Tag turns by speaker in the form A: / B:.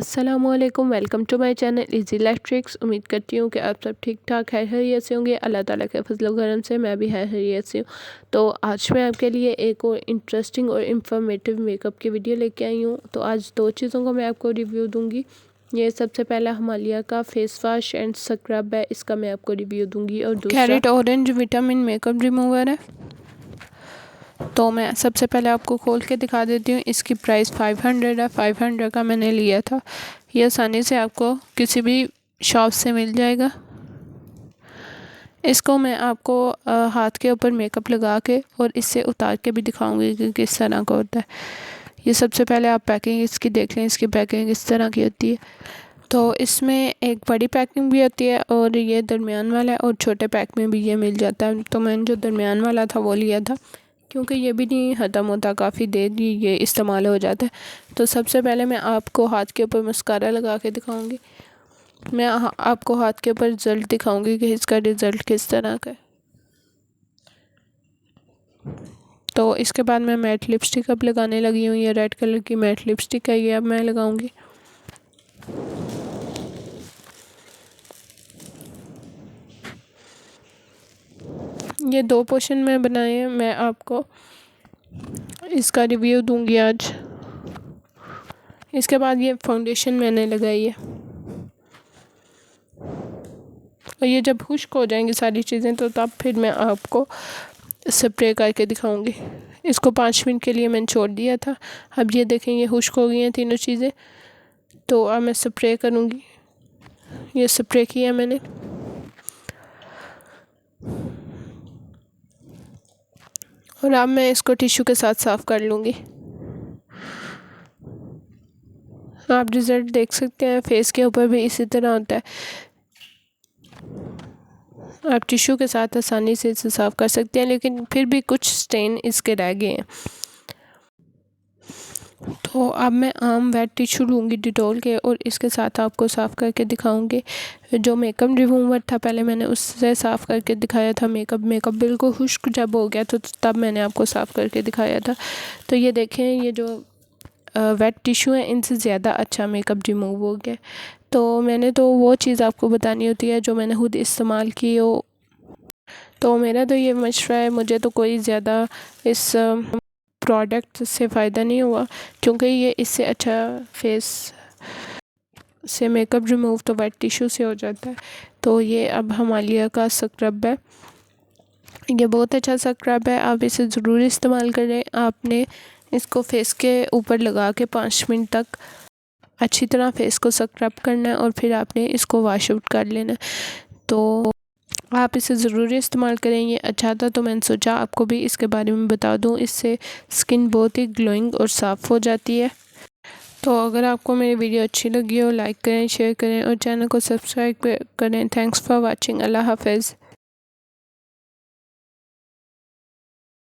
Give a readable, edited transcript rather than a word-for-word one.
A: अस्सलामुअलैकुम, welcome to my channel easy life tricks. उम्मीद करती हूँ कि आप सब ठीक ठाक खैरियत से होंगे। अल्लाह ताला के फजल करम से मैं भी खैरियत से हूँ। तो आज मैं आपके लिए एक और इंटरेस्टिंग और इन्फॉर्मेटिव मेकअप की वीडियो लेके आई हूँ। तो आज दो चीज़ों का मैं आपको रिव्यू दूँगी। ये सबसे पहला हिमालय का फेस वॉश एंड स्क्रब है, इसका मैं आपको रिव्यू दूँगी। और दूसरा
B: carrot orange vitamin makeup remover है। तो मैं सबसे पहले आपको खोल के दिखा देती हूँ। इसकी प्राइस 500 है। 500 का मैंने लिया था। ये आसानी से आपको किसी भी शॉप से मिल जाएगा। इसको मैं आपको हाथ के ऊपर मेकअप लगा के और इससे उतार के भी दिखाऊंगी कि किस तरह का होता है। ये सबसे पहले आप पैकिंग इसकी देख लें। इसकी पैकिंग इस तरह की होती है। तो इसमें एक बड़ी पैकिंग भी होती है और ये दरमियान वाला है, और छोटे पैक में भी ये मिल जाता है। तो मैंने जो दरमियान वाला था वो लिया था, क्योंकि ये भी नहीं ख़त्म होता, काफ़ी देर ये इस्तेमाल हो जाता है। तो सबसे पहले मैं आपको हाथ के ऊपर मस्कारा लगा के दिखाऊंगी। मैं आपको हाथ के ऊपर रिज़ल्ट दिखाऊंगी कि इसका रिज़ल्ट किस तरह का है। तो इसके बाद मैं मैट लिपस्टिक अब लगाने लगी हूँ। ये रेड कलर की मैट लिपस्टिक है, ये अब मैं लगाऊंगी। ये दो पोर्शन में बनाए हैं। मैं आपको इसका रिव्यू दूंगी आज। इसके बाद ये फाउंडेशन मैंने लगाई है, और ये जब खुश्क हो जाएंगी सारी चीज़ें तो तब फिर मैं आपको स्प्रे करके दिखाऊंगी। इसको 5 मिनट के लिए मैंने छोड़ दिया था। अब ये देखें, ये खुश्क हो गई हैं तीनों चीज़ें। तो अब मैं स्प्रे करूँगी। ये स्प्रे किया मैंने। और अब मैं इसको टिश्यू के साथ साफ़ कर लूँगी। आप रिज़ल्ट देख सकते हैं। फेस के ऊपर भी इसी तरह होता है। आप टिश्यू के साथ आसानी से इसे साफ़ कर सकते हैं, लेकिन फिर भी कुछ स्टेन इसके रह गए हैं। तो अब मैं आम वेट टिश्यू लूँगी डिटॉल के, और इसके साथ आपको साफ़ करके दिखाऊंगी। जो मेकअप रिमूवर था पहले मैंने उससे साफ़ करके दिखाया था। मेकअप बिल्कुल खुश्क जब हो गया तो तब मैंने आपको साफ़ करके दिखाया था। तो ये देखें, ये जो वेट टिश्यू है इनसे ज़्यादा अच्छा मेकअप रिमूव हो गया। तो मैंने तो वो चीज़ आपको बतानी होती है जो मैंने खुद इस्तेमाल की हो। तो मेरा तो ये मशवरा है, मुझे तो कोई ज़्यादा इस प्रोडक्ट से फ़ायदा नहीं हुआ, क्योंकि ये इससे अच्छा फेस से मेकअप रिमूव तो वेट टिश्यू से हो जाता है। तो ये अब हिमालय का स्क्रब है। ये बहुत अच्छा स्क्रब है, आप इसे ज़रूर इस्तेमाल करें। आपने इसको फेस के ऊपर लगा के 5 मिनट तक अच्छी तरह फेस को स्क्रब करना है, और फिर आपने इसको वॉश आउट कर लेना है। तो आप इसे ज़रूर इस्तेमाल करें। ये अच्छा था तो मैंने सोचा आपको भी इसके बारे में बता दूं। इससे स्किन बहुत ही ग्लोइंग और साफ़ हो जाती है। तो अगर आपको मेरी वीडियो अच्छी लगी हो, लाइक करें, शेयर करें और चैनल को सब्सक्राइब करें। Thanks for watching. अल्लाह हाफ़िज़।